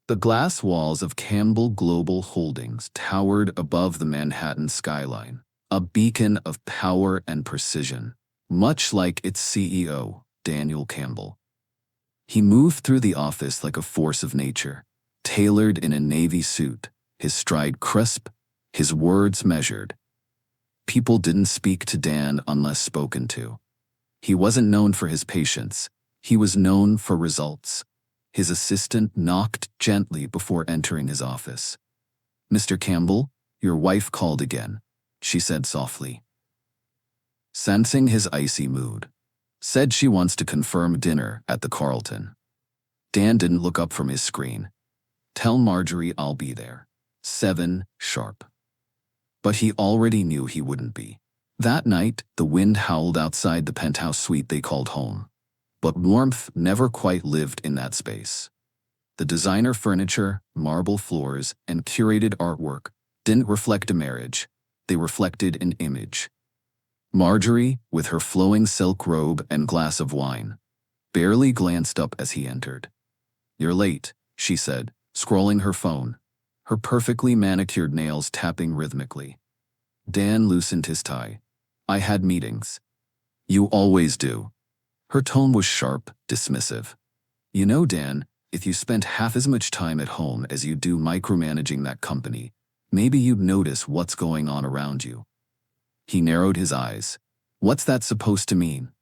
The glass walls of Campbell Global Holdings towered above the Manhattan skyline, a beacon of power and precision, much like its CEO, Dan Campbell. He moved through the office like a force of nature, tailored in a navy suit, his stride crisp, his words measured. People didn't speak to Dan unless spoken to. He wasn't known for his patience, he was known for results. His assistant knocked gently before entering his office. "Mr. Campbell, your wife called again," she said softly. Sensing his icy mood, said she wants to confirm dinner at the Carlton. Dan didn't look up from his screen. "Tell Marjorie I'll be there. 7 sharp." But he already knew he wouldn't be. That night, the wind howled outside the penthouse suite they called home. But warmth never quite lived in that space. The designer furniture, marble floors, and curated artwork didn't reflect a marriage, they reflected an image. Marjorie, with her flowing silk robe and glass of wine, barely glanced up as he entered. "You're late," she said, scrolling her phone, her perfectly manicured nails tapping rhythmically. Dan loosened his tie. "I had meetings." "You always do." Her tone was sharp, dismissive. "You know, Dan, if you spent half as much time at home as you do micromanaging that company, maybe you'd notice what's going on around you." He narrowed his eyes. "What's that supposed to mean?"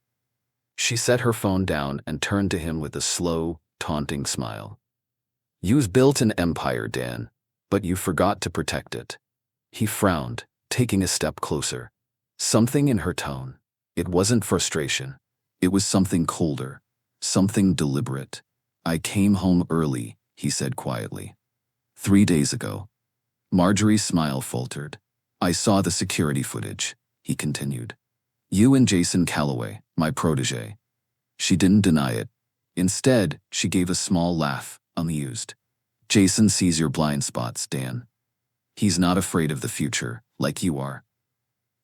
She set her phone down and turned to him with a slow, taunting smile. "You've built an empire, Dan, but you forgot to protect it." He frowned, taking a step closer. Something in her tone. It wasn't frustration. It was something colder, something deliberate. "I came home early," he said quietly. 3 days ago." Marjorie's smile faltered. "I saw the security footage," he continued. "You and Jason Calloway, my protege." She didn't deny it. Instead, she gave a small laugh, amused. "Jason sees your blind spots, Dan. He's not afraid of the future, like you are.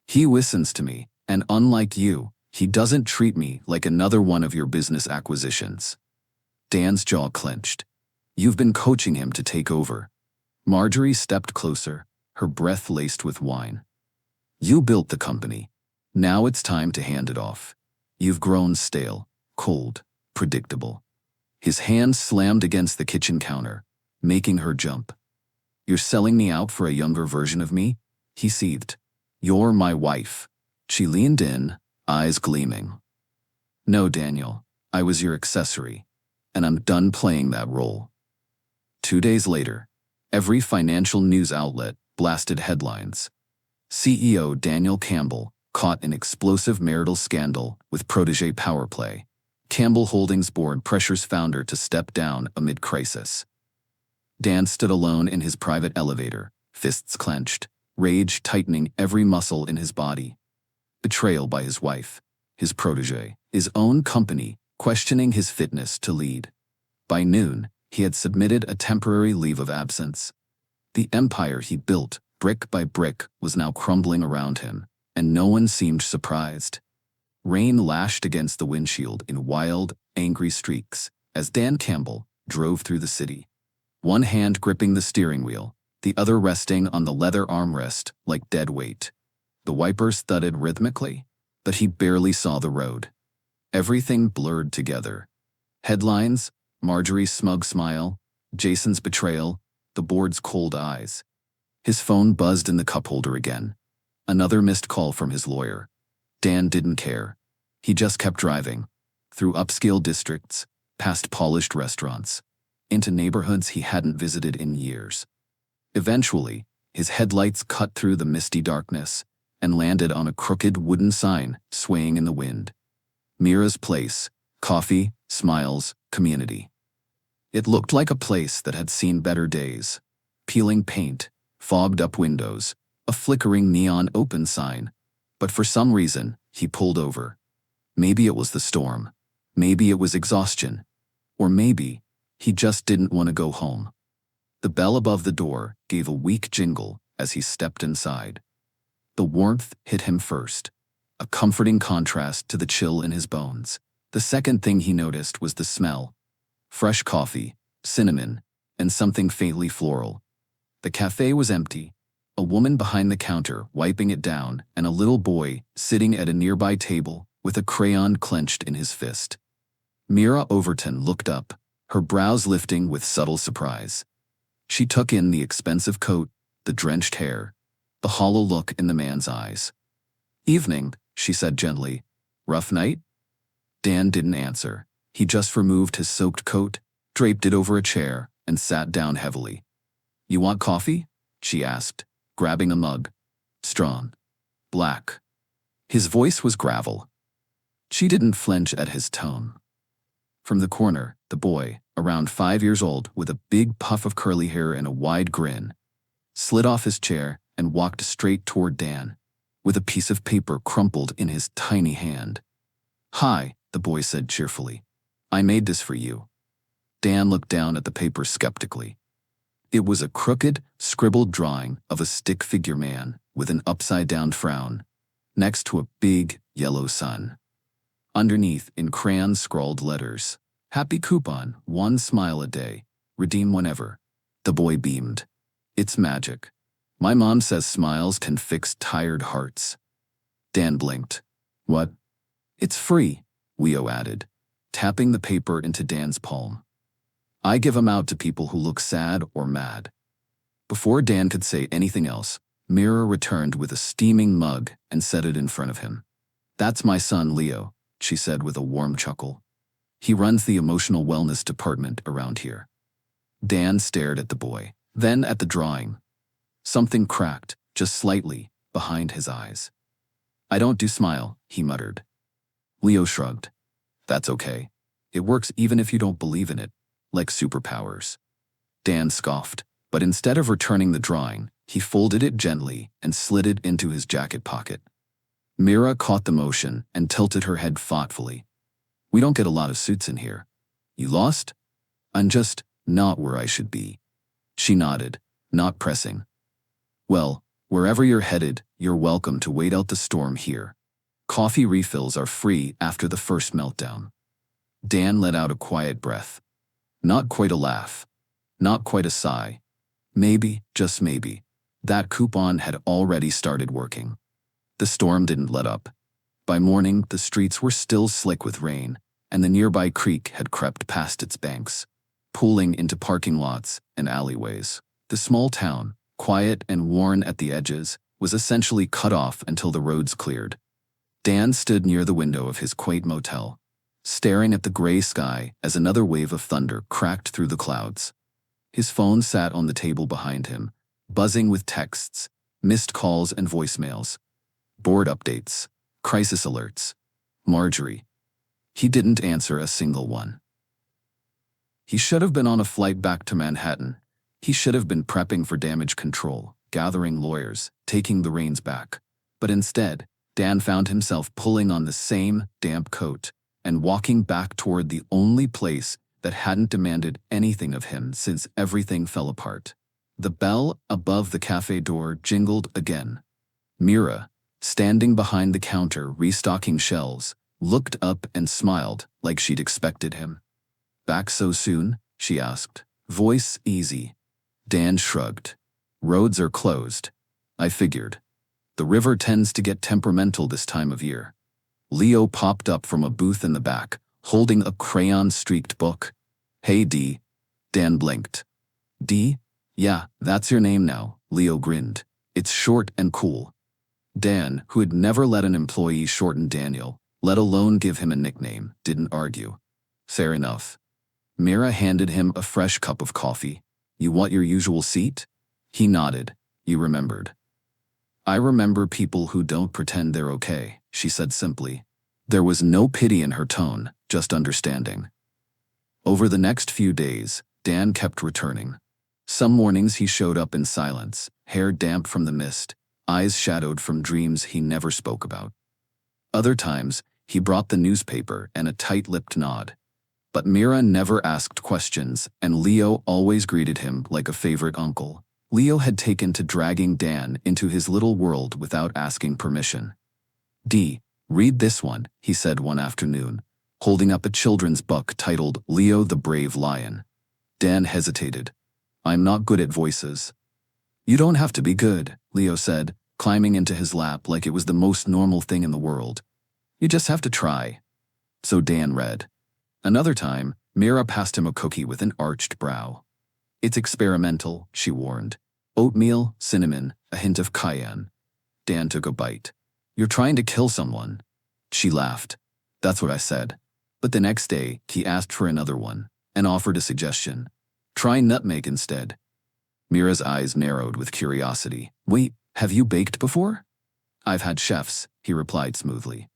He listens to me, and unlike you, he doesn't treat me like another one of your business acquisitions." Dan's jaw clenched. "You've been coaching him to take over." Marjorie stepped closer, her breath laced with wine. "You built the company. Now it's time to hand it off. You've grown stale, cold, predictable." His hand slammed against the kitchen counter, making her jump. "You're selling me out for a younger version of me?" he seethed. "You're my wife." She leaned in, eyes gleaming. "No, Daniel, I was your accessory, and I'm done playing that role." 2 days later, every financial news outlet blasted headlines. CEO Dan Campbell caught in explosive marital scandal with protege power play. Campbell Holdings board pressures founder to step down amid crisis. Dan stood alone in his private elevator, fists clenched, rage tightening every muscle in his body. Betrayal by his wife, his protege, his own company, questioning his fitness to lead. By noon, he had submitted a temporary leave of absence. The empire he built, brick by brick, was now crumbling around him, and no one seemed surprised. Rain lashed against the windshield in wild, angry streaks as Dan Campbell drove through the city. One hand gripping the steering wheel, the other resting on the leather armrest like dead weight. The wipers thudded rhythmically, but he barely saw the road. Everything blurred together. Headlines, Marjorie's smug smile, Jason's betrayal, the board's cold eyes. His phone buzzed in the cup holder again. Another missed call from his lawyer. Dan didn't care. He just kept driving, through upscale districts, past polished restaurants, into neighborhoods he hadn't visited in years. Eventually, his headlights cut through the misty darkness and landed on a crooked wooden sign swaying in the wind. Mira's Place, coffee, smiles, community. It looked like a place that had seen better days. Peeling paint, fogged up windows, a flickering neon open sign. But for some reason, he pulled over. Maybe it was the storm. Maybe it was exhaustion. Or maybe he just didn't want to go home. The bell above the door gave a weak jingle as he stepped inside. The warmth hit him first, a comforting contrast to the chill in his bones. The second thing he noticed was the smell. Fresh coffee, cinnamon, and something faintly floral. The café was empty, a woman behind the counter wiping it down, and a little boy sitting at a nearby table with a crayon clenched in his fist. Mira Overton looked up, her brows lifting with subtle surprise. She took in the expensive coat, the drenched hair, the hollow look in the man's eyes. "Evening," she said gently. "Rough night?" Dan didn't answer. He just removed his soaked coat, draped it over a chair, and sat down heavily. "You want coffee?" she asked, grabbing a mug. "Strong. Black." His voice was gravel. She didn't flinch at his tone. From the corner, the boy, around 5 years old with a big puff of curly hair and a wide grin, slid off his chair and walked straight toward Dan, with a piece of paper crumpled in his tiny hand. "Hi," the boy said cheerfully. "I made this for you." Dan looked down at the paper skeptically. It was a crooked, scribbled drawing of a stick figure man with an upside-down frown, next to a big, yellow sun. Underneath, in crayon-scrawled letters, "Happy coupon, 1 smile a day, redeem whenever." The boy beamed. "It's magic. My mom says smiles can fix tired hearts." Dan blinked. "What?" "It's free," Leo added, tapping the paper into Dan's palm. "I give 'em out to people who look sad or mad." Before Dan could say anything else, Mira returned with a steaming mug and set it in front of him. "That's my son, Leo," she said with a warm chuckle. "He runs the emotional wellness department around here." Dan stared at the boy, then at the drawing. Something cracked, just slightly, behind his eyes. "I don't do smile," he muttered. Leo shrugged. "That's okay. It works even if you don't believe in it, like superpowers." Dan scoffed, but instead of returning the drawing, he folded it gently and slid it into his jacket pocket. Mira caught the motion and tilted her head thoughtfully. "We don't get a lot of suits in here. You lost?" "I'm just not where I should be." She nodded, not pressing. "Well, wherever you're headed, you're welcome to wait out the storm here. Coffee refills are free after the first meltdown." Dan let out a quiet breath. Not quite a laugh. Not quite a sigh. Maybe, just maybe, that coupon had already started working. The storm didn't let up. By morning, the streets were still slick with rain, and the nearby creek had crept past its banks, pooling into parking lots and alleyways. The small town, quiet and worn at the edges, was essentially cut off until the roads cleared. Dan stood near the window of his quaint motel, staring at the gray sky as another wave of thunder cracked through the clouds. His phone sat on the table behind him, buzzing with texts, missed calls and voicemails, board updates, crisis alerts. Marjorie. He didn't answer a single one. He should have been on a flight back to Manhattan. He should have been prepping for damage control, gathering lawyers, taking the reins back. But instead, Dan found himself pulling on the same damp coat and walking back toward the only place that hadn't demanded anything of him since everything fell apart. The bell above the cafe door jingled again. Mira, standing behind the counter restocking shelves, looked up and smiled like she'd expected him. "Back so soon?" she asked, voice easy. Dan shrugged. "Roads are closed. I figured. The river tends to get temperamental this time of year." Leo popped up from a booth in the back, holding a crayon-streaked book. "Hey, D." Dan blinked. "D? Yeah, that's your name now," Leo grinned. "It's short and cool." Dan, who had never let an employee shorten Daniel, let alone give him a nickname, didn't argue. "Fair enough." Mira handed him a fresh cup of coffee. "You want your usual seat?" He nodded. "You remembered." "I remember people who don't pretend they're okay," she said simply. There was no pity in her tone, just understanding. Over the next few days, Dan kept returning. Some mornings he showed up in silence, hair damp from the mist, eyes shadowed from dreams he never spoke about. Other times, he brought the newspaper and a tight-lipped nod. But Mira never asked questions, and Leo always greeted him like a favorite uncle. Leo had taken to dragging Dan into his little world without asking permission. "D, read this one," he said one afternoon, holding up a children's book titled Leo the Brave Lion. Dan hesitated. I'm not good at voices. You don't have to be good, Leo said, climbing into his lap like it was the most normal thing in the world. You just have to try. So Dan read. Another time, Mira passed him a cookie with an arched brow. It's experimental, she warned. Oatmeal, cinnamon, a hint of cayenne. Dan took a bite. You're trying to kill someone. She laughed. That's what I said. But the next day, he asked for another one and offered a suggestion. Try nutmeg instead. Mira's eyes narrowed with curiosity. Wait, have you baked before? I've had chefs, he replied smoothly.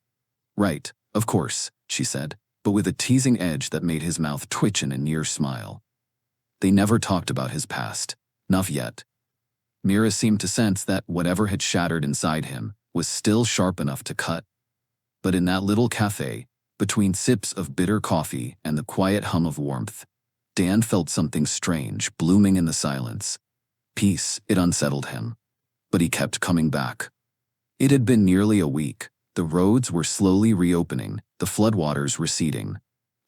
Right, of course, she said, but with a teasing edge that made his mouth twitch in a near smile. They never talked about his past. Not yet. Mira seemed to sense that whatever had shattered inside him was still sharp enough to cut. But in that little café, between sips of bitter coffee and the quiet hum of warmth, Dan felt something strange blooming in the silence. Peace, it unsettled him. But he kept coming back. It had been nearly a week. The roads were slowly reopening, the floodwaters receding.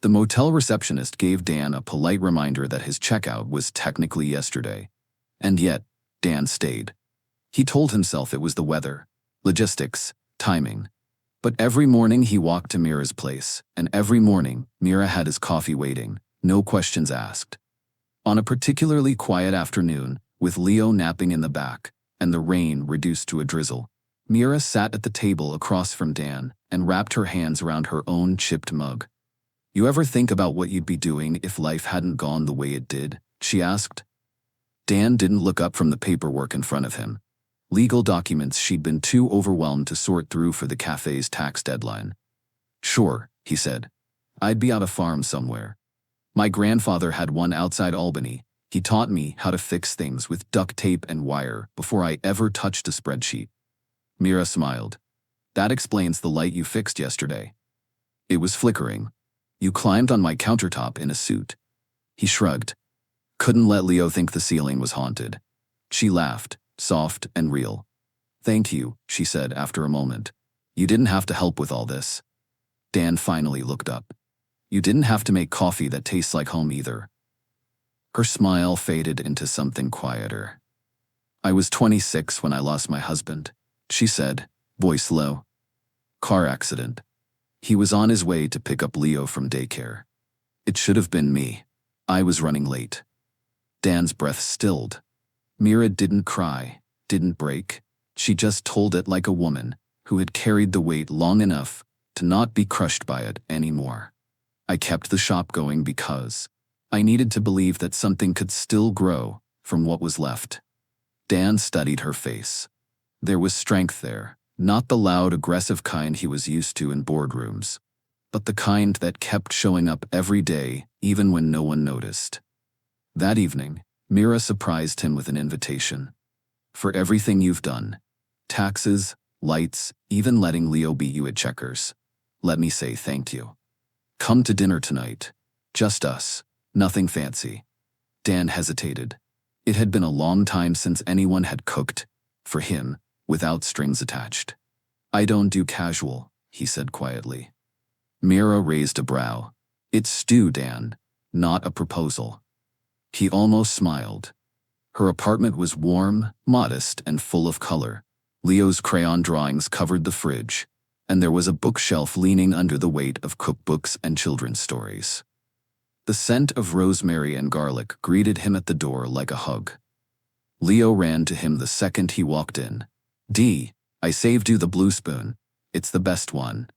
The motel receptionist gave Dan a polite reminder that his checkout was technically yesterday. And yet, Dan stayed. He told himself it was the weather, logistics, timing. But every morning he walked to Mira's place, and every morning Mira had his coffee waiting, no questions asked. On a particularly quiet afternoon, with Leo napping in the back, and the rain reduced to a drizzle, Mira sat at the table across from Dan and wrapped her hands around her own chipped mug. You ever think about what you'd be doing if life hadn't gone the way it did? She asked. Dan didn't look up from the paperwork in front of him. Legal documents she'd been too overwhelmed to sort through for the cafe's tax deadline. Sure, he said. I'd be on a farm somewhere. My grandfather had one outside Albany. He taught me how to fix things with duct tape and wire before I ever touched a spreadsheet. Mira smiled. That explains the light you fixed yesterday. It was flickering. You climbed on my countertop in a suit. He shrugged. Couldn't let Leo think the ceiling was haunted. She laughed, soft and real. Thank you, she said after a moment. You didn't have to help with all this. Dan finally looked up. You didn't have to make coffee that tastes like home either. Her smile faded into something quieter. I was 26 when I lost my husband, she said, voice low. Car accident. He was on his way to pick up Leo from daycare. It should have been me. I was running late. Dan's breath stilled. Mira didn't cry, didn't break. She just told it like a woman who had carried the weight long enough to not be crushed by it anymore. I kept the shop going because I needed to believe that something could still grow from what was left. Dan studied her face. There was strength there, not the loud, aggressive kind he was used to in boardrooms, but the kind that kept showing up every day, even when no one noticed. That evening, Mira surprised him with an invitation. For everything you've done, taxes, lights, even letting Leo beat you at checkers, let me say thank you. Come to dinner tonight. Just us. Nothing fancy. Dan hesitated. It had been a long time since anyone had cooked, for him, without strings attached. I don't do casual, he said quietly. Mira raised a brow. It's stew, Dan, not a proposal. He almost smiled. Her apartment was warm, modest, and full of color. Leo's crayon drawings covered the fridge, and there was a bookshelf leaning under the weight of cookbooks and children's stories. The scent of rosemary and garlic greeted him at the door like a hug. Leo ran to him the second he walked in. I saved you the blue spoon. It's the best one.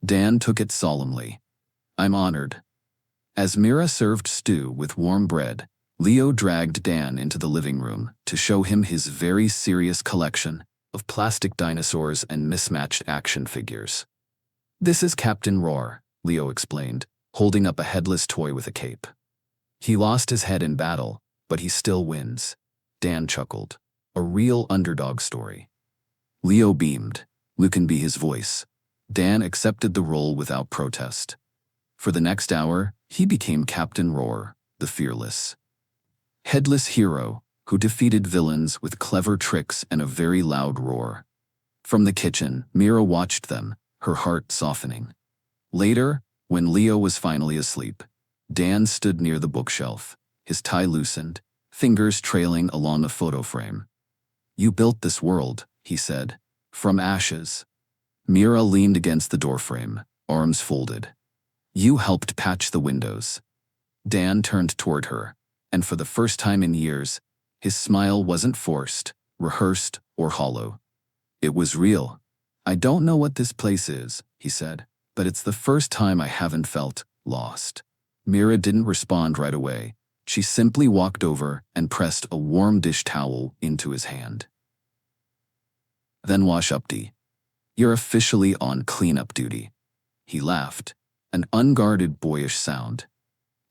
Dan took it solemnly. I'm honored. As Mira served stew with warm bread, Leo dragged Dan into the living room to show him his very serious collection of plastic dinosaurs and mismatched action figures. This is Captain Roar, Leo explained, holding up a headless toy with a cape. He lost his head in battle, but he still wins. Dan chuckled. A real underdog story. Leo beamed. Luke can be his voice. Dan accepted the role without protest. For the next hour, he became Captain Roar, the fearless, headless hero who defeated villains with clever tricks and a very loud roar. From the kitchen, Mira watched them, her heart softening. Later, when Leo was finally asleep, Dan stood near the bookshelf, his tie loosened, fingers trailing along a photo frame. "You built this world," he said. "From ashes." Mira leaned against the doorframe, arms folded. "You helped patch the windows." Dan turned toward her, and for the first time in years, his smile wasn't forced, rehearsed, or hollow. It was real. "I don't know what this place is," he said, "but it's the first time I haven't felt lost." Mira didn't respond right away. She simply walked over and pressed a warm dish towel into his hand. "Then wash up, D. You're officially on cleanup duty." He laughed, an unguarded boyish sound.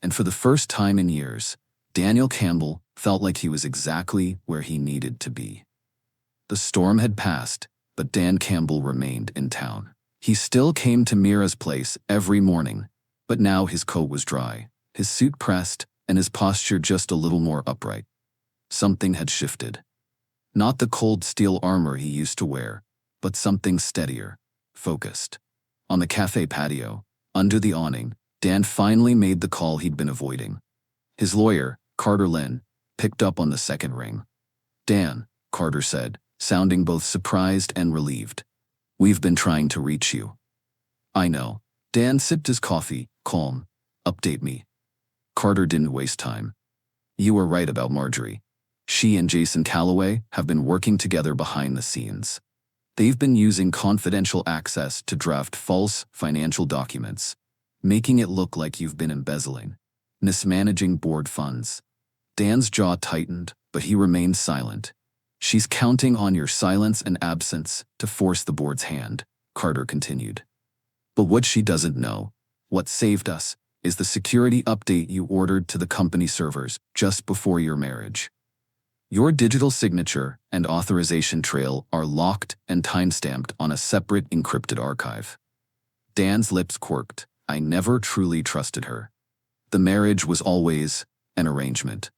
And for the first time in years, Daniel Campbell felt like he was exactly where he needed to be. The storm had passed, but Dan Campbell remained in town. He still came to Mira's place every morning, but now his coat was dry, his suit pressed, and his posture just a little more upright. Something had shifted. Not the cold steel armor he used to wear, but something steadier, focused. On the cafe patio, under the awning, Dan finally made the call he'd been avoiding. His lawyer, Carter Lynn, picked up on the second ring. "Dan," Carter said, sounding both surprised and relieved. "We've been trying to reach you." "I know." Dan sipped his coffee, calm. "Update me." Carter didn't waste time. "You were right about Marjorie. She and Jason Calloway have been working together behind the scenes. They've been using confidential access to draft false financial documents, making it look like you've been embezzling, mismanaging board funds." Dan's jaw tightened, but he remained silent. "She's counting on your silence and absence to force the board's hand," Carter continued. "But what she doesn't know, what saved us, is the security update you ordered to the company servers just before your marriage. Your digital signature and authorization trail are locked and timestamped on a separate encrypted archive." Dan's lips quirked. "I never truly trusted her. The marriage was always an arrangement."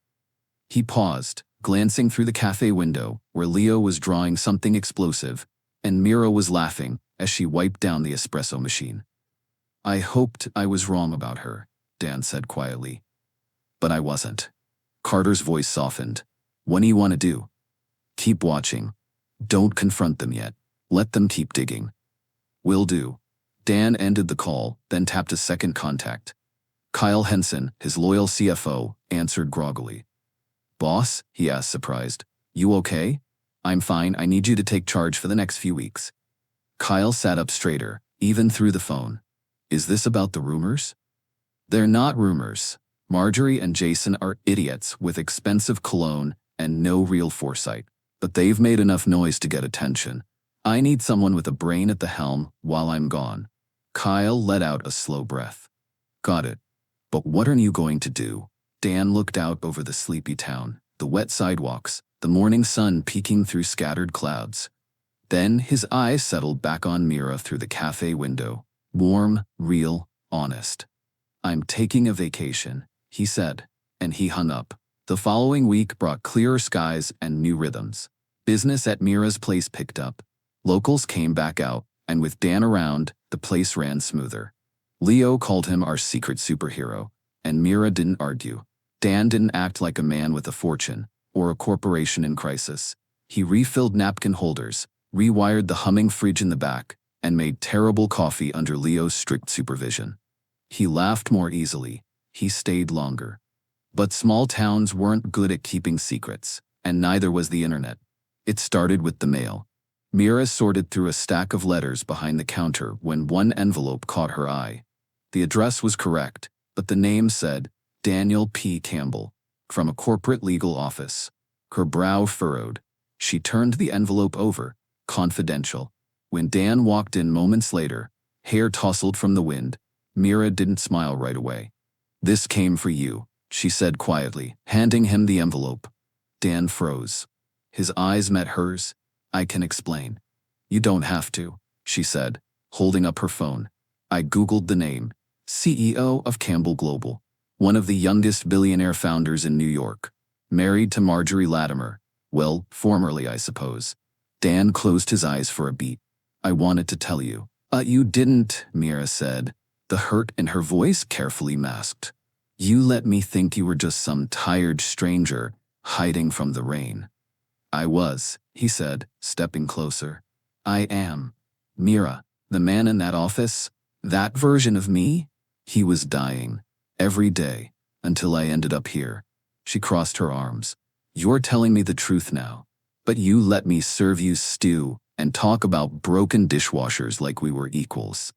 He paused, glancing through the cafe window where Leo was drawing something explosive, and Mira was laughing as she wiped down the espresso machine. "I hoped I was wrong about her," Dan said quietly. "But I wasn't." Carter's voice softened. "What do you want to do?" "Keep watching. Don't confront them yet. Let them keep digging." "Will do." Dan ended the call, then tapped a second contact. Kyle Henson, his loyal CFO, answered groggily. "Boss?" he asked, surprised. "You okay?" "I'm fine. I need you to take charge for the next few weeks." Kyle sat up straighter, even through the phone. "Is this about the rumors?" "They're not rumors. Marjorie and Jason are idiots with expensive cologne and no real foresight. But they've made enough noise to get attention. I need someone with a brain at the helm while I'm gone." Kyle let out a slow breath. "Got it. But what are you going to do?" Dan looked out over the sleepy town, the wet sidewalks, the morning sun peeking through scattered clouds. Then his eyes settled back on Mira through the cafe window. Warm, real, honest. "I'm taking a vacation," he said, and he hung up. The following week brought clearer skies and new rhythms. Business at Mira's place picked up. Locals came back out, and with Dan around, the place ran smoother. Leo called him our secret superhero, and Mira didn't argue. Dan didn't act like a man with a fortune, or a corporation in crisis. He refilled napkin holders, rewired the humming fridge in the back, and made terrible coffee under Leo's strict supervision. He laughed more easily. He stayed longer. But small towns weren't good at keeping secrets, and neither was the internet. It started with the mail. Mira sorted through a stack of letters behind the counter when one envelope caught her eye. The address was correct, but the name said, Daniel P. Campbell, from a corporate legal office. Her brow furrowed. She turned the envelope over, confidential. When Dan walked in moments later, hair tousled from the wind, Mira didn't smile right away. "This came for you," she said quietly, handing him the envelope. Dan froze. His eyes met hers. "I can explain." "You don't have to," she said, holding up her phone. "I Googled the name. CEO of Campbell Global. One of the youngest billionaire founders in New York. Married to Marjorie Latimer. Well, formerly, I suppose." Dan closed his eyes for a beat. "I wanted to tell you." You didn't," Mira said, the hurt in her voice carefully masked. "You let me think you were just some tired stranger hiding from the rain. I was, he said, stepping closer. I am. Mira, the man in that office, that version of me? He was dying. Every day. Until I ended up here. She crossed her arms. You're telling me the truth now. But you let me serve you stew and talk about broken dishwashers like we were equals.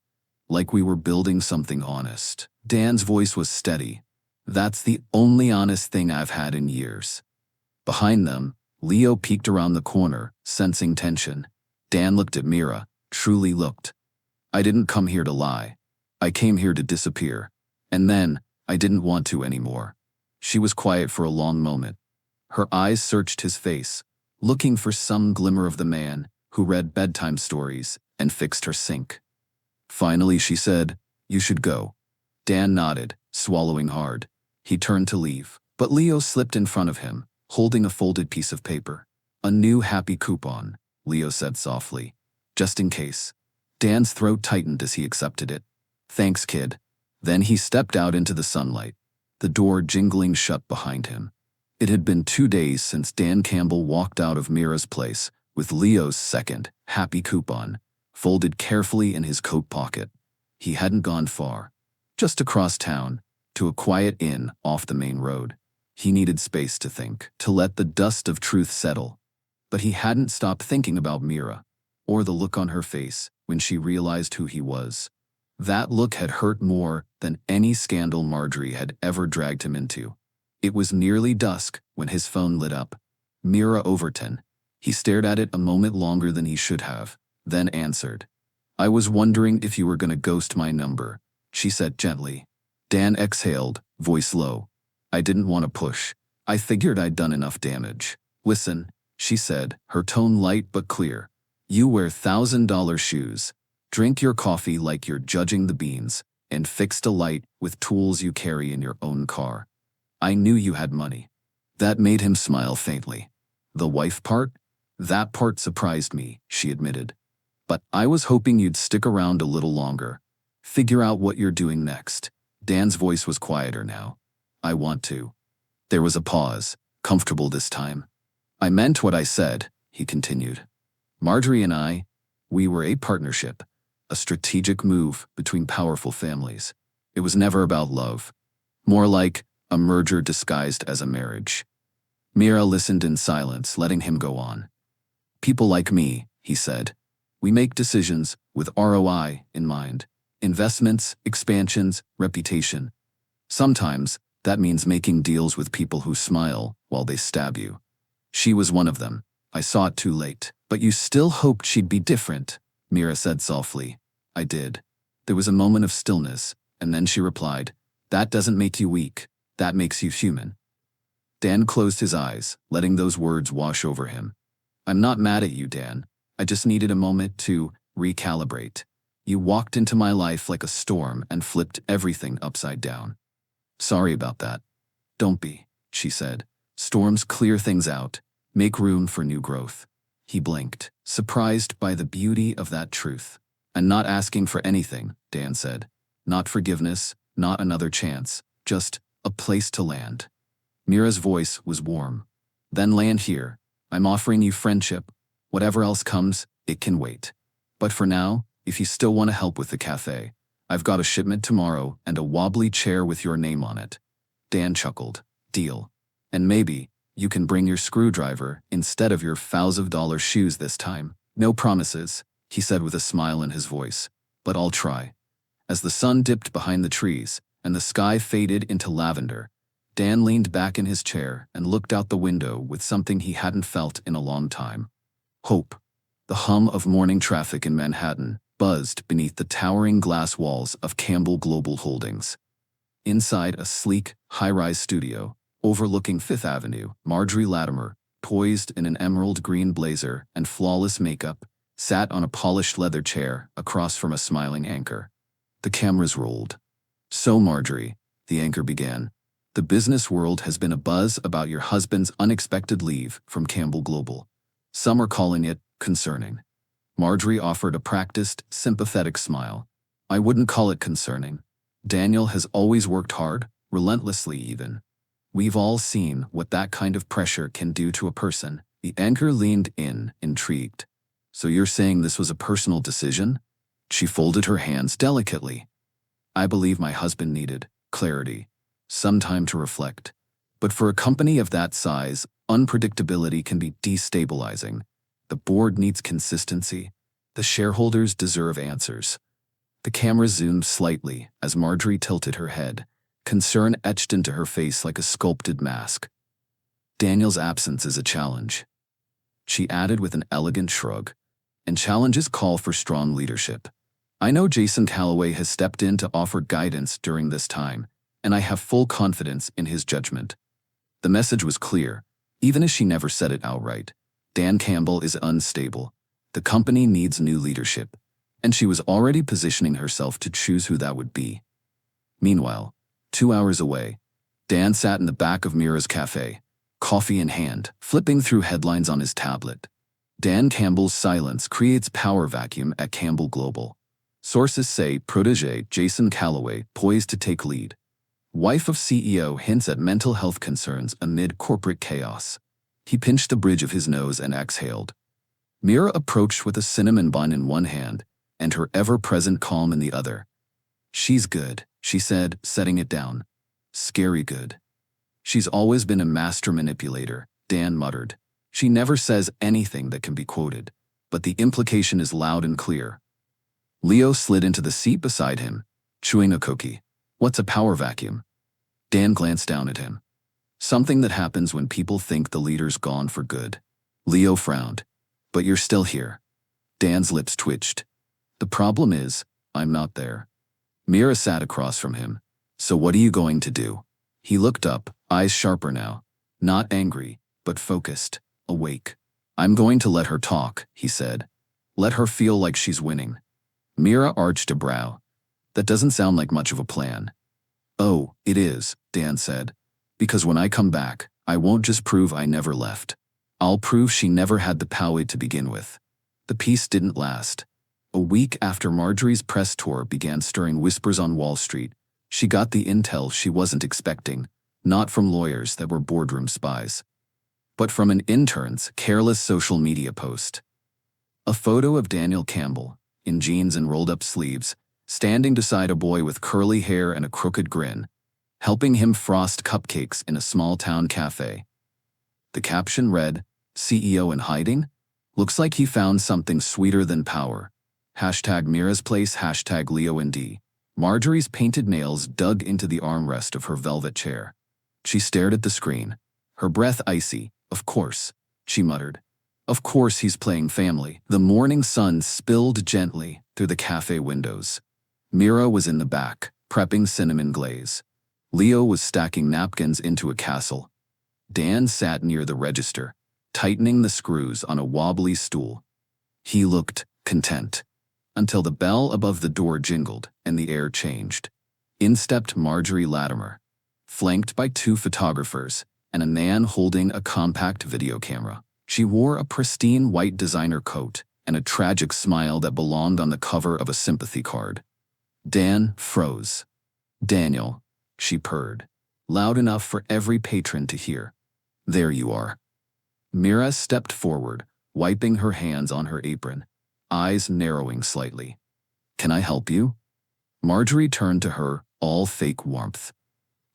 Like we were building something honest. Dan's voice was steady. That's the only honest thing I've had in years. Behind them, Leo peeked around the corner, sensing tension. Dan looked at Mira, truly looked. I didn't come here to lie. I came here to disappear. And then, I didn't want to anymore. She was quiet for a long moment. Her eyes searched his face, looking for some glimmer of the man who read bedtime stories and fixed her sink. Finally, she said, "You should go." Dan nodded, swallowing hard. He turned to leave, but Leo slipped in front of him, holding a folded piece of paper. "A new happy coupon," Leo said softly. "Just in case." Dan's throat tightened as he accepted it. "Thanks, kid." Then he stepped out into the sunlight, the door jingling shut behind him. It had been 2 days since Dan Campbell walked out of Mira's place with Leo's second happy coupon folded carefully in his coat pocket. He hadn't gone far, just across town, to a quiet inn off the main road. He needed space to think, to let the dust of truth settle. But he hadn't stopped thinking about Mira, or the look on her face when she realized who he was. That look had hurt more than any scandal Marjorie had ever dragged him into. It was nearly dusk when his phone lit up. Mira Overton. He stared at it a moment longer than he should have, then answered. "I was wondering if you were going to ghost my number," she said gently. Dan exhaled, voice low. "I didn't want to push. I figured I'd done enough damage." "Listen," she said, her tone light but clear. "You wear $1,000 shoes. Drink your coffee like you're judging the beans, and fix a light with tools you carry in your own car. I knew you had money." That made him smile faintly. "The wife part? That part surprised me," she admitted. "But I was hoping you'd stick around a little longer. Figure out what you're doing next." Dan's voice was quieter now. "I want to." There was a pause, comfortable this time. "I meant what I said," he continued. "Marjorie and I, we were a partnership. A strategic move between powerful families. It was never about love. More like a merger disguised as a marriage." Mira listened in silence, letting him go on. "People like me," he said. "We make decisions with ROI in mind. Investments, expansions, reputation. Sometimes that means making deals with people who smile while they stab you. She was one of them. I saw it too late. But you still hoped she'd be different," Mira said softly. "I did." There was a moment of stillness, and then she replied, "That doesn't make you weak. That makes you human." Dan closed his eyes, letting those words wash over him. "I'm not mad at you, Dan. I just needed a moment to recalibrate. You walked into my life like a storm and flipped everything upside down. Sorry about that." "Don't be," she said. "Storms clear things out, make room for new growth." He blinked, surprised by the beauty of that truth. "I'm not asking for anything," Dan said. "Not forgiveness, not another chance, just a place to land." Mira's voice was warm. "Then land here. I'm offering you friendship. Whatever else comes, it can wait. But for now, if you still want to help with the café, I've got a shipment tomorrow and a wobbly chair with your name on it." Dan chuckled. "Deal. And maybe you can bring your screwdriver instead of your $1,000 shoes this time." "No promises," he said with a smile in his voice, "but I'll try." As the sun dipped behind the trees and the sky faded into lavender, Dan leaned back in his chair and looked out the window with something he hadn't felt in a long time. Hope. The hum of morning traffic in Manhattan buzzed beneath the towering glass walls of Campbell Global Holdings. Inside a sleek, high-rise studio, overlooking Fifth Avenue, Marjorie Latimer, poised in an emerald green blazer and flawless makeup, sat on a polished leather chair across from a smiling anchor. The cameras rolled. "So Marjorie," the anchor began, "the business world has been abuzz about your husband's unexpected leave from Campbell Global. Some are calling it concerning." Marjorie offered a practiced, sympathetic smile. "I wouldn't call it concerning. Daniel has always worked hard, relentlessly even. We've all seen what that kind of pressure can do to a person. The anchor leaned in, intrigued. So you're saying this was a personal decision? She folded her hands delicately. I believe my husband needed clarity, some time to reflect. But for a company of that size, unpredictability can be destabilizing. The board needs consistency. The shareholders deserve answers. The camera zoomed slightly as Marjorie tilted her head, concern etched into her face like a sculpted mask. Daniel's absence is a challenge, she added with an elegant shrug, and challenges call for strong leadership. I know Jason Calloway has stepped in to offer guidance during this time, and I have full confidence in his judgment. The message was clear, even as she never said it outright. Dan Campbell is unstable. The company needs new leadership, and she was already positioning herself to choose who that would be. Meanwhile, 2 hours away, Dan sat in the back of Mira's café, coffee in hand, flipping through headlines on his tablet. Dan Campbell's silence creates power vacuum at Campbell Global. Sources say Protege Jason Calloway poised to take lead. Wife of CEO hints at mental health concerns amid corporate chaos. He pinched the bridge of his nose and exhaled. Mira approached with a cinnamon bun in one hand and her ever-present calm in the other. She's good, she said, setting it down. Scary good. She's always been a master manipulator, Dan muttered. She never says anything that can be quoted, but the implication is loud and clear. Leo slid into the seat beside him, chewing a cookie. What's a power vacuum? Dan glanced down at him. Something that happens when people think the leader's gone for good. Leo frowned. But you're still here. Dan's lips twitched. The problem is, I'm not there. Mira sat across from him. So what are you going to do? He looked up, eyes sharper now. Not angry, but focused, awake. I'm going to let her talk, he said. Let her feel like she's winning. Mira arched a brow. That doesn't sound like much of a plan. Oh, it is, Dan said. Because when I come back, I won't just prove I never left. I'll prove she never had the power to begin with. The peace didn't last. A week after Marjorie's press tour began stirring whispers on Wall Street, she got the intel she wasn't expecting, not from lawyers that were boardroom spies, but from an intern's careless social media post. A photo of Daniel Campbell, in jeans and rolled-up sleeves, standing beside a boy with curly hair and a crooked grin, helping him frost cupcakes in a small-town cafe. The caption read, CEO in hiding? Looks like he found something sweeter than power. Hashtag Mira's place, hashtag Leo and D. Marjorie's painted nails dug into the armrest of her velvet chair. She stared at the screen, her breath icy. Of course, she muttered. Of course he's playing family. The morning sun spilled gently through the cafe windows. Mira was in the back, prepping cinnamon glaze. Leo was stacking napkins into a castle. Dan sat near the register, tightening the screws on a wobbly stool. He looked content, until the bell above the door jingled and the air changed. In stepped Marjorie Latimer, flanked by 2 photographers and a man holding a compact video camera. She wore a pristine white designer coat and a tragic smile that belonged on the cover of a sympathy card. Dan froze. Daniel, she purred, loud enough for every patron to hear. There you are. Mira stepped forward, wiping her hands on her apron, eyes narrowing slightly. Can I help you? Marjorie turned to her, all fake warmth.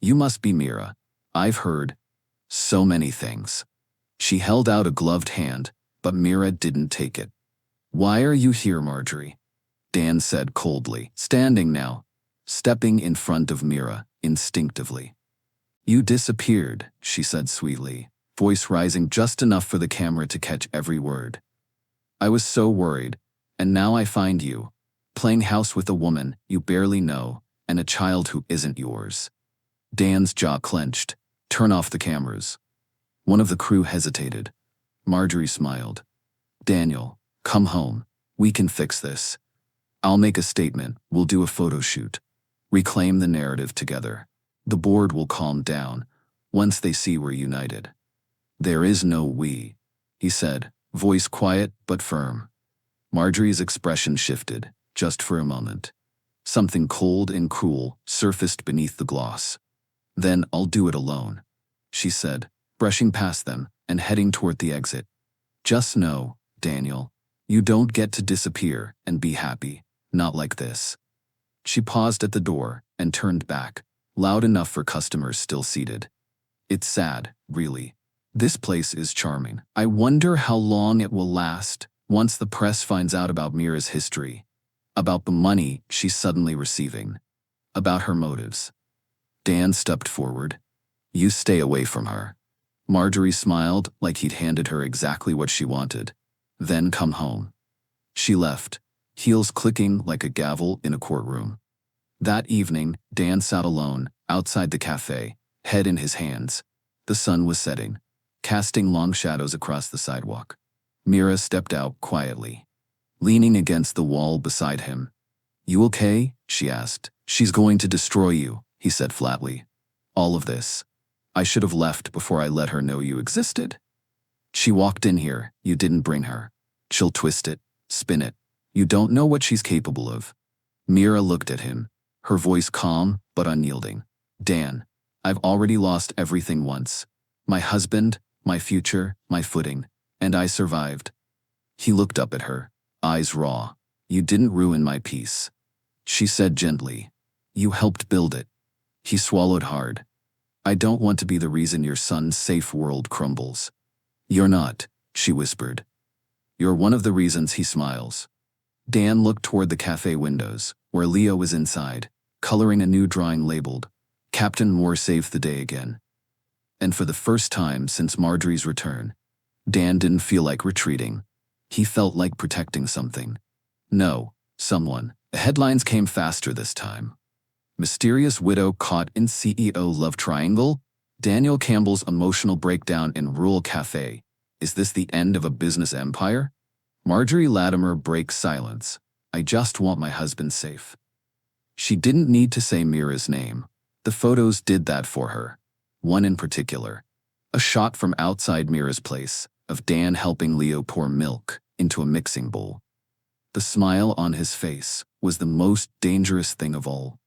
You must be Mira. I've heard so many things. She held out a gloved hand, but Mira didn't take it. Why are you here, Marjorie? Dan said coldly, standing now, stepping in front of Mira, instinctively. You disappeared, she said sweetly, voice rising just enough for the camera to catch every word. I was so worried, and now I find you, playing house with a woman you barely know and a child who isn't yours. Dan's jaw clenched. Turn off the cameras. One of the crew hesitated. Marjorie smiled. Daniel, come home. We can fix this. I'll make a statement. We'll do a photo shoot. Reclaim the narrative together. The board will calm down once they see we're united. There is no we, he said, voice quiet but firm. Marjorie's expression shifted, just for a moment. Something cold and cruel surfaced beneath the gloss. Then I'll do it alone. she said, brushing past them and heading toward the exit. Just know, Daniel, you don't get to disappear and be happy. Not like this. She paused at the door and turned back, loud enough for customers still seated. It's sad, really. This place is charming. I wonder how long it will last once the press finds out about Mira's history, about the money she's suddenly receiving, about her motives. Dan stepped forward. You stay away from her. Marjorie smiled like he'd handed her exactly what she wanted. Then come home. She left, heels clicking like a gavel in a courtroom. That evening, Dan sat alone, outside the café, head in his hands. The sun was setting, casting long shadows across the sidewalk. Mira stepped out quietly, leaning against the wall beside him. You okay? She asked. She's going to destroy you, he said flatly. All of this. I should have left before I let her know you existed. She walked in here, you didn't bring her. She'll twist it, spin it. You don't know what she's capable of. Mira looked at him, her voice calm but unyielding. Dan, I've already lost everything once. My husband, my future, my footing, and I survived. He looked up at her, eyes raw. You didn't ruin my peace. She said gently. You helped build it. He swallowed hard. I don't want to be the reason your son's safe world crumbles. You're not, she whispered. You're one of the reasons he smiles. Dan looked toward the cafe windows, where Leo was inside, coloring a new drawing labeled, Captain Moore saved the day again. And for the first time since Marjorie's return, Dan didn't feel like retreating. He felt like protecting something. No, someone. The headlines came faster this time. Mysterious widow caught in CEO love triangle? Daniel Campbell's emotional breakdown in rural cafe. Is this the end of a business empire? Marjorie Latimer breaks silence. I just want my husband safe. She didn't need to say Mira's name. The photos did that for her. One in particular. A shot from outside Mira's place, of Dan helping Leo pour milk into a mixing bowl. The smile on his face was the most dangerous thing of all.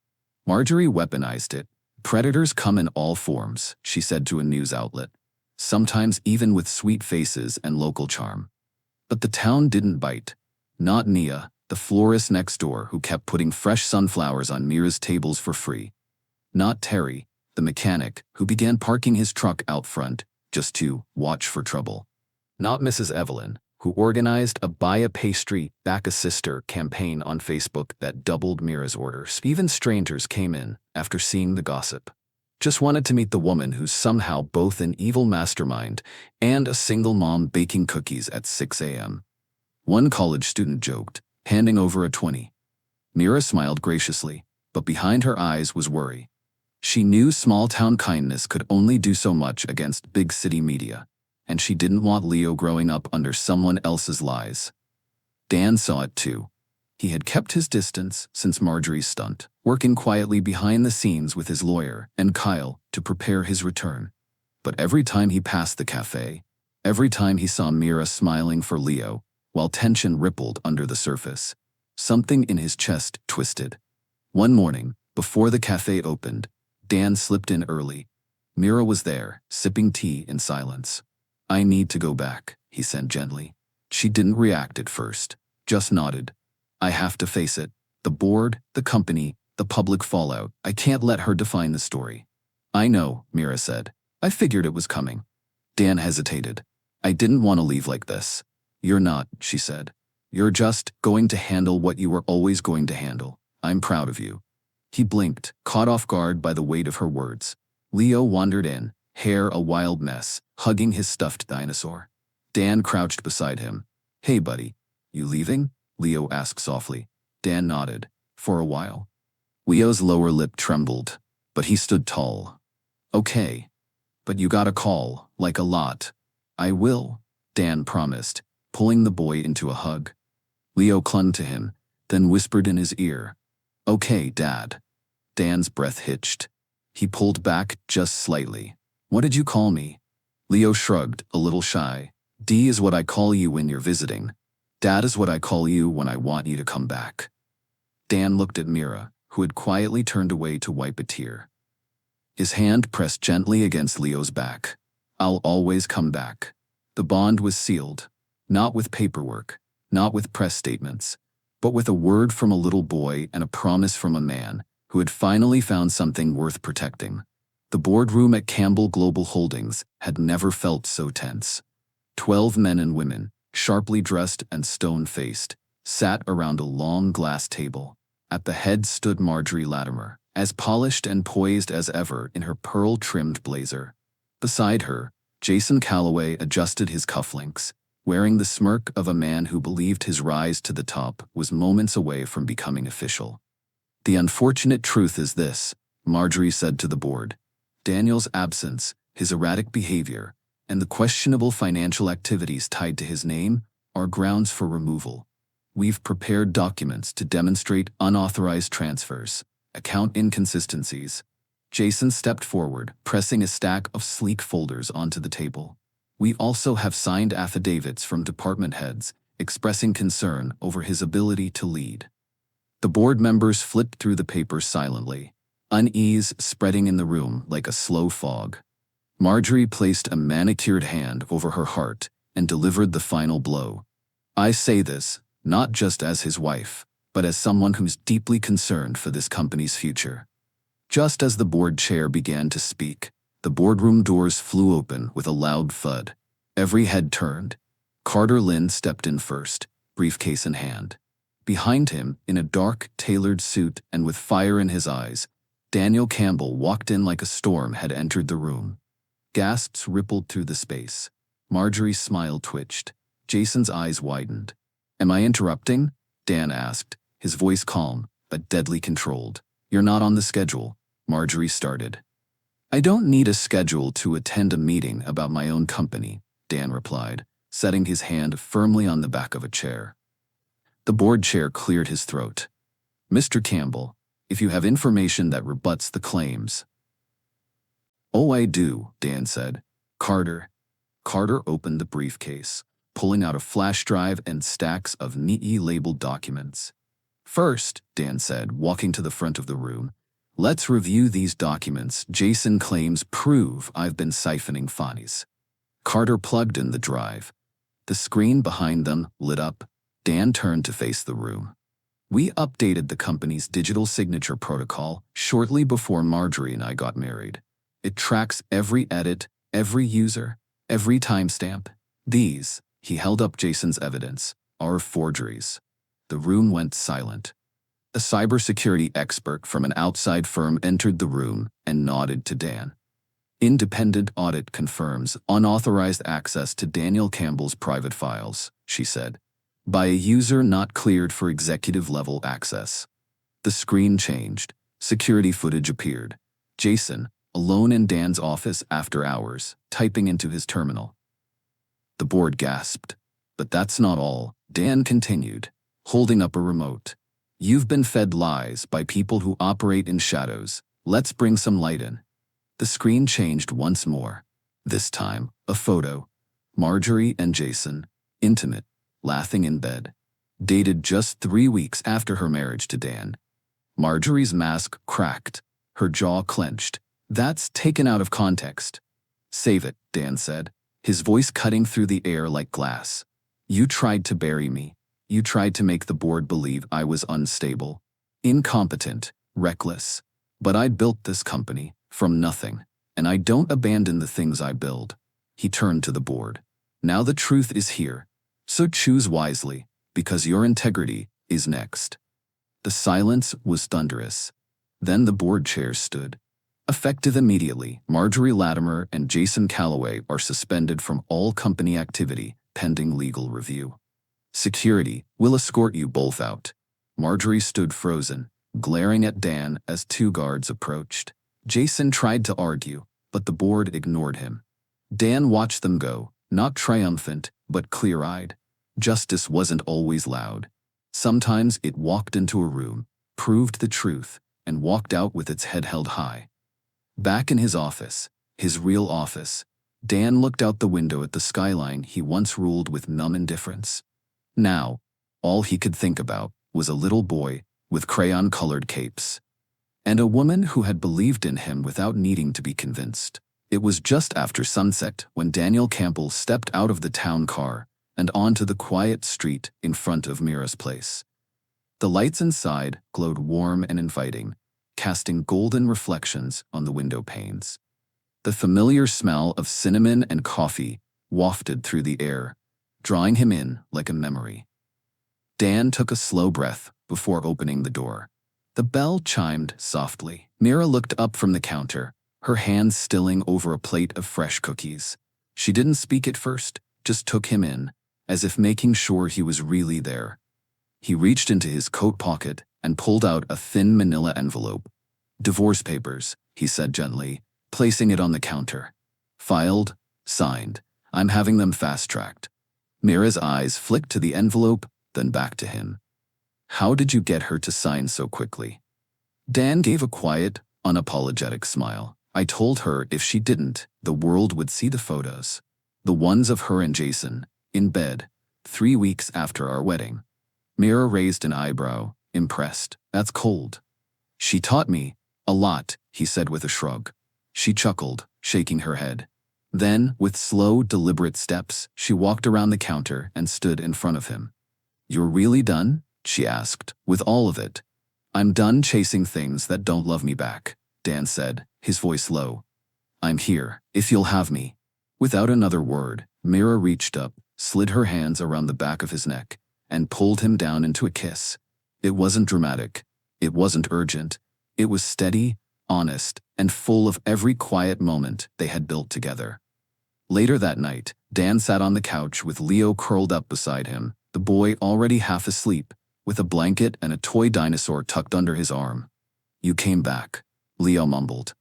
Marjorie weaponized it. Predators come in all forms, she said to a news outlet. Sometimes even with sweet faces and local charm. But the town didn't bite. Not Nia, the florist next door who kept putting fresh sunflowers on Mira's tables for free. Not Terry, the mechanic who began parking his truck out front just to watch for trouble. Not Mrs. Evelyn, who organized a buy a pastry, back a sister campaign on Facebook that doubled Mira's orders. Even strangers came in after seeing the gossip. Just wanted to meet the woman who's somehow both an evil mastermind and a single mom baking cookies at 6 a.m. One college student joked, handing over a 20. Mira smiled graciously, but behind her eyes was worry. She knew small-town kindness could only do so much against big-city media, and she didn't want Leo growing up under someone else's lies. Dan saw it too. He had kept his distance since Marjorie's stunt, working quietly behind the scenes with his lawyer and Kyle to prepare his return. But every time he passed the cafe, every time he saw Mira smiling for Leo, while tension rippled under the surface, something in his chest twisted. One morning, before the cafe opened, Dan slipped in early. Mira was there, sipping tea in silence. I need to go back, he said gently. She didn't react at first, just nodded. I have to face it. The board, the company, the public fallout. I can't let her define the story. I know, Mira said. I figured it was coming. Dan hesitated. I didn't want to leave like this. You're not, she said. You're just going to handle what you were always going to handle. I'm proud of you. He blinked, caught off guard by the weight of her words. Leo wandered in, hair a wild mess, hugging his stuffed dinosaur. Dan crouched beside him. Hey buddy, you leaving? Leo asked softly. Dan nodded. For a while. Leo's lower lip trembled, but he stood tall. Okay. But you got a call, like a lot. I will, Dan promised, pulling the boy into a hug. Leo clung to him, then whispered in his ear. Okay, Dad. Dan's breath hitched. He pulled back just slightly. What did you call me? Leo shrugged, a little shy. D is what I call you when you're visiting. Dad is what I call you when I want you to come back. Dan looked at Mira, who had quietly turned away to wipe a tear. His hand pressed gently against Leo's back. "I'll always come back." The bond was sealed, not with paperwork, not with press statements, but with a word from a little boy and a promise from a man who had finally found something worth protecting. The boardroom at Campbell Global Holdings had never felt so tense. 12 men and women, sharply dressed and stone-faced, sat around a long glass table. At the head stood Marjorie Latimer, as polished and poised as ever in her pearl-trimmed blazer. Beside her, Jason Calloway adjusted his cufflinks, wearing the smirk of a man who believed his rise to the top was moments away from becoming official. "The unfortunate truth is this," Marjorie said to the board. "Daniel's absence, his erratic behavior, and the questionable financial activities tied to his name are grounds for removal. We've prepared documents to demonstrate unauthorized transfers, account inconsistencies." Jason stepped forward, pressing a stack of sleek folders onto the table. "We also have signed affidavits from department heads expressing concern over his ability to lead." The board members flipped through the papers silently, unease spreading in the room like a slow fog. Marjorie placed a manicured hand over her heart and delivered the final blow. "I say this, not just as his wife, but as someone who's deeply concerned for this company's future." Just as the board chair began to speak, the boardroom doors flew open with a loud thud. Every head turned. Carter Lynn stepped in first, briefcase in hand. Behind him, in a dark, tailored suit and with fire in his eyes, Daniel Campbell walked in like a storm had entered the room. Gasps rippled through the space. Marjorie's smile twitched. Jason's eyes widened. "Am I interrupting?" Dan asked, his voice calm, but deadly controlled. "You're not on the schedule," Marjorie started. "I don't need a schedule to attend a meeting about my own company," Dan replied, setting his hand firmly on the back of a chair. The board chair cleared his throat. "Mr. Campbell, if you have information that rebuts the claims." "Oh, I do," Dan said. Carter opened the briefcase, pulling out a flash drive and stacks of neatly labeled documents. "First," Dan said, walking to the front of the room, "let's review these documents Jason claims prove I've been siphoning funds." Carter plugged in the drive. The screen behind them lit up. Dan turned to face the room. "We updated the company's digital signature protocol shortly before Marjorie and I got married. It tracks every edit, every user, every timestamp. These," he held up Jason's evidence, "are forgeries." The room went silent. A cybersecurity expert from an outside firm entered the room and nodded to Dan. "Independent audit confirms unauthorized access to Daniel Campbell's private files," she said, "by a user not cleared for executive-level access." The screen changed. Security footage appeared. Jason, alone in Dan's office after hours, typing into his terminal. The board gasped. "But that's not all," Dan continued, holding up a remote. "You've been fed lies by people who operate in shadows. Let's bring some light in." The screen changed once more. This time, a photo. Marjorie and Jason, intimate, laughing in bed. Dated just 3 weeks after her marriage to Dan. Marjorie's mask cracked, her jaw clenched. "That's taken out of context." "Save it," Dan said, his voice cutting through the air like glass. "You tried to bury me. You tried to make the board believe I was unstable, incompetent, reckless. But I built this company from nothing, and I don't abandon the things I build." He turned to the board. "Now the truth is here. So choose wisely, because your integrity is next." The silence was thunderous. Then the board chairs stood. Effective immediately, Marjorie Latimer and Jason Calloway are suspended from all company activity pending legal review. "Security will escort you both out." Marjorie stood frozen, glaring at Dan as 2 guards approached. Jason tried to argue, but the board ignored him. Dan watched them go, not triumphant, but clear-eyed. Justice wasn't always loud. Sometimes it walked into a room, proved the truth, and walked out with its head held high. Back in his office, his real office, Dan looked out the window at the skyline he once ruled with numb indifference. Now, all he could think about was a little boy with crayon-colored capes. and a woman who had believed in him without needing to be convinced. It was just after sunset when Daniel Campbell stepped out of the town car and onto the quiet street in front of Mira's place. The lights inside glowed warm and inviting, casting golden reflections on the window panes. The familiar smell of cinnamon and coffee wafted through the air, drawing him in like a memory. Dan took a slow breath before opening the door. The bell chimed softly. Mira looked up from the counter, her hands stilling over a plate of fresh cookies. She didn't speak at first, just took him in, as if making sure he was really there. He reached into his coat pocket and pulled out a thin manila envelope. "Divorce papers," he said gently, placing it on the counter. "Filed, signed. I'm having them fast-tracked." Mira's eyes flicked to the envelope, then back to him. "How did you get her to sign so quickly?" Dan gave a quiet, unapologetic smile. "I told her if she didn't, the world would see the photos. The ones of her and Jason, in bed, 3 weeks after our wedding." Mira raised an eyebrow, impressed. "That's cold." "She taught me a lot," he said with a shrug. She chuckled, shaking her head. Then, with slow, deliberate steps, she walked around the counter and stood in front of him. "You're really done?" she asked. "With all of it?" "I'm done chasing things that don't love me back," Dan said, his voice low. "I'm here, if you'll have me." Without another word, Mira reached up, slid her hands around the back of his neck, and pulled him down into a kiss. It wasn't dramatic. It wasn't urgent. It was steady, honest, and full of every quiet moment they had built together. Later that night, Dan sat on the couch with Leo curled up beside him, the boy already half asleep, with a blanket and a toy dinosaur tucked under his arm. "You came back," Leo mumbled.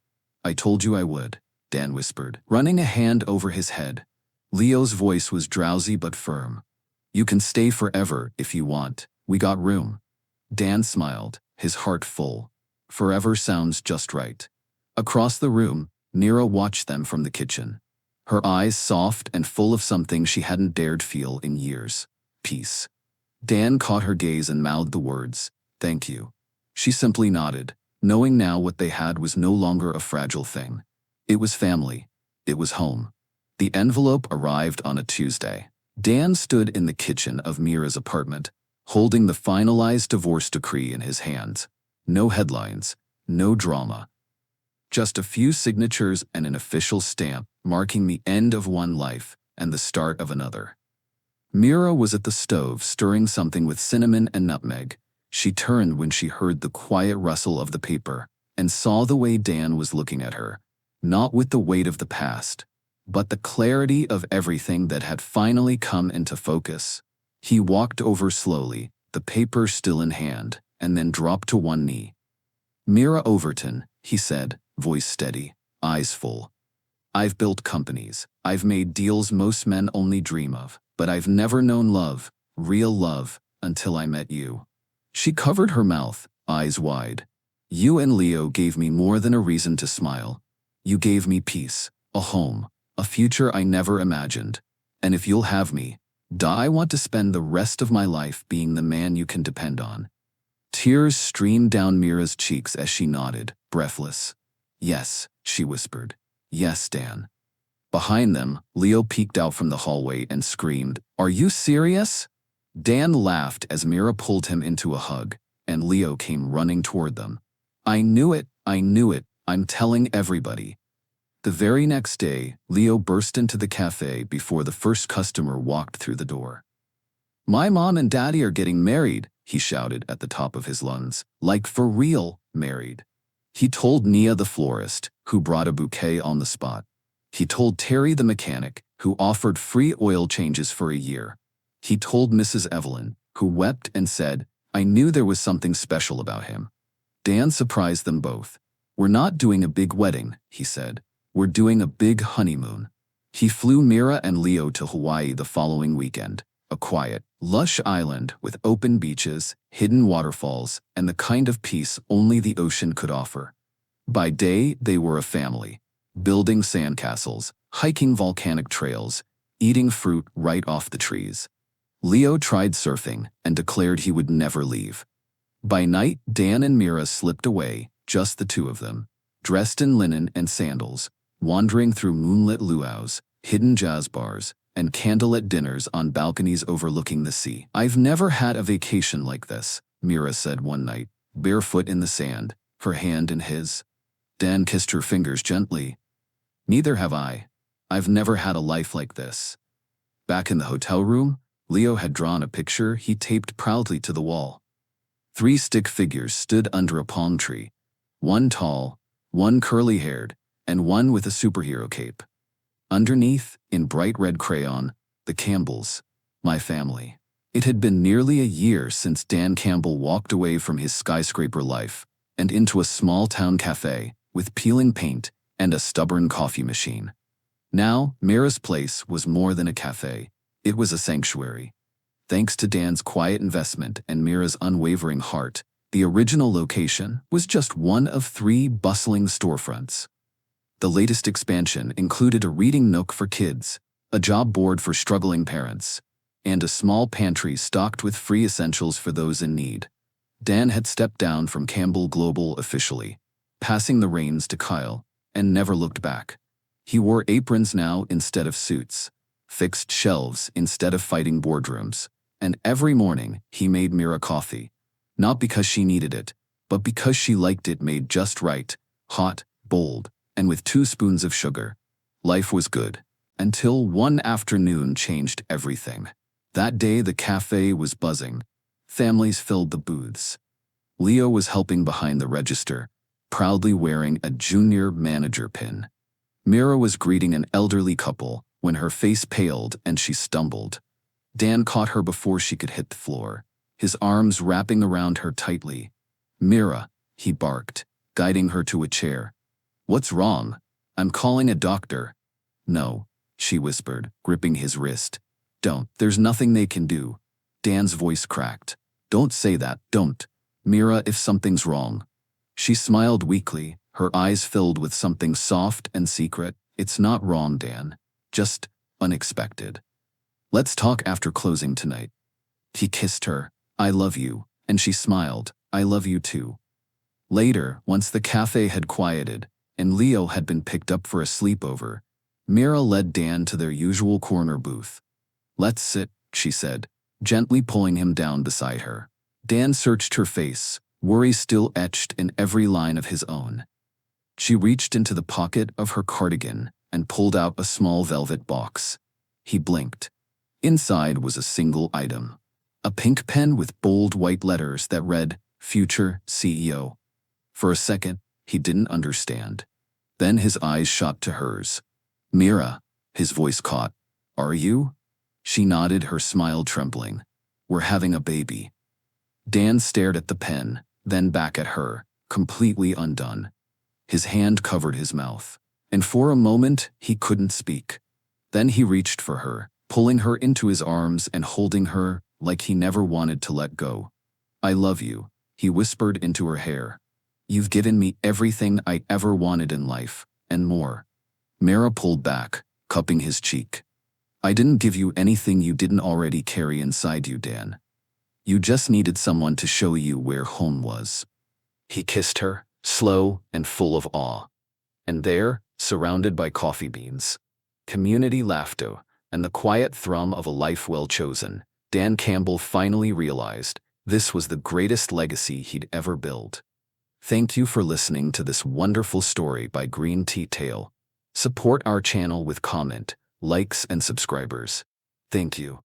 "I told you I would," Dan whispered, running a hand over his head. Leo's voice was drowsy but firm. "You can stay forever if you want. We got room." Dan smiled, his heart full. Forever sounds just right. Across the room, Mira watched them from the kitchen. Her eyes soft and full of something she hadn't dared feel in years. Peace. Dan caught her gaze and mouthed the words, "Thank you." She simply nodded, knowing now what they had was no longer a fragile thing. It was family. It was home. The envelope arrived on a Tuesday. Dan stood in the kitchen of Mira's apartment, holding the finalized divorce decree in his hands. No headlines, no drama. Just a few signatures and an official stamp marking the end of one life and the start of another. Mira was at the stove stirring something with cinnamon and nutmeg. She turned when she heard the quiet rustle of the paper and saw the way Dan was looking at her, not with the weight of the past, but the clarity of everything that had finally come into focus. He walked over slowly, the paper still in hand, and then dropped to one knee. "Mira Overton," he said, voice steady, eyes full. "I've built companies. I've made deals most men only dream of, but I've never known love, real love, until I met you." She covered her mouth, eyes wide. "You and Leo gave me more than a reason to smile. You gave me peace, a home, a future I never imagined. And if you'll have me, I want to spend the rest of my life being the man you can depend on." Tears streamed down Mira's cheeks as she nodded, breathless. "Yes," she whispered. "Yes, Dan." Behind them, Leo peeked out from the hallway and screamed, "Are you serious?" Dan laughed as Mira pulled him into a hug, and Leo came running toward them. I knew it, I'm telling everybody." The very next day, Leo burst into the café before the first customer walked through the door. "My mom and daddy are getting married," he shouted at the top of his lungs. "Like for real, married." He told Nia the florist, who brought a bouquet on the spot. He told Terry the mechanic, who offered free oil changes for a year. He told Mrs. Evelyn, who wept and said, "I knew there was something special about him." Dan surprised them both. "We're not doing a big wedding," he said. "We're doing a big honeymoon." He flew Mira and Leo to Hawaii the following weekend, a quiet, lush island with open beaches, hidden waterfalls, and the kind of peace only the ocean could offer. By day, they were a family, building sandcastles, hiking volcanic trails, eating fruit right off the trees. Leo tried surfing and declared he would never leave. By night, Dan and Mira slipped away, just the two of them, dressed in linen and sandals, wandering through moonlit luau's, hidden jazz bars, and candlelit dinners on balconies overlooking the sea. "I've never had a vacation like this," Mira said one night, barefoot in the sand, her hand in his. Dan kissed her fingers gently. "Neither have I. I've never had a life like this." Back in the hotel room, Leo had drawn a picture he taped proudly to the wall. 3 stick figures stood under a palm tree, one tall, one curly-haired, and one with a superhero cape. Underneath, in bright red crayon, the Campbells, my family. It had been nearly a year since Dan Campbell walked away from his skyscraper life and into a small-town café with peeling paint and a stubborn coffee machine. Now, Mira's place was more than a café. It was a sanctuary. Thanks to Dan's quiet investment and Mira's unwavering heart, the original location was just one of 3 bustling storefronts. The latest expansion included a reading nook for kids, a job board for struggling parents, and a small pantry stocked with free essentials for those in need. Dan had stepped down from Campbell Global officially, passing the reins to Kyle, and never looked back. He wore aprons now instead of suits, fixed shelves instead of fighting boardrooms, and every morning he made Mira coffee, not because she needed it, but because she liked it made just right, hot, bold, and with 2 spoons of sugar. Life was good, until one afternoon changed everything. That day the cafe was buzzing. Families filled the booths. Leo was helping behind the register, proudly wearing a junior manager pin. Mira was greeting an elderly couple when her face paled and she stumbled. Dan caught her before she could hit the floor, his arms wrapping around her tightly. "Mira," he barked, guiding her to a chair. "What's wrong? I'm calling a doctor." "No," she whispered, gripping his wrist. "Don't. There's nothing they can do." Dan's voice cracked. "Don't say that, don't. Mira, if something's wrong." She smiled weakly, her eyes filled with something soft and secret. "It's not wrong, Dan. Just unexpected. Let's talk after closing tonight." He kissed her. "I love you," and she smiled. "I love you too." Later, once the cafe had quieted, and Leo had been picked up for a sleepover, Mira led Dan to their usual corner booth. "Let's sit," she said, gently pulling him down beside her. Dan searched her face, worry still etched in every line of his own. She reached into the pocket of her cardigan and pulled out a small velvet box. He blinked. Inside was a single item. A pink pen with bold white letters that read, "Future CEO." For a second, he didn't understand. Then his eyes shot to hers. "Mira," his voice caught. "Are you?" She nodded, her smile trembling. "We're having a baby." Dan stared at the pen, then back at her, completely undone. His hand covered his mouth, and for a moment he couldn't speak. Then he reached for her, pulling her into his arms and holding her like he never wanted to let go. "I love you," he whispered into her hair. "You've given me everything I ever wanted in life, and more." Mira pulled back, cupping his cheek. "I didn't give you anything you didn't already carry inside you, Dan. You just needed someone to show you where home was." He kissed her, slow and full of awe. And there, surrounded by coffee beans, community laughter, and the quiet thrum of a life well chosen, Dan Campbell finally realized this was the greatest legacy he'd ever built. Thank you for listening to this wonderful story by Green Tea Tale. Support our channel with comment, likes, and subscribers. Thank you.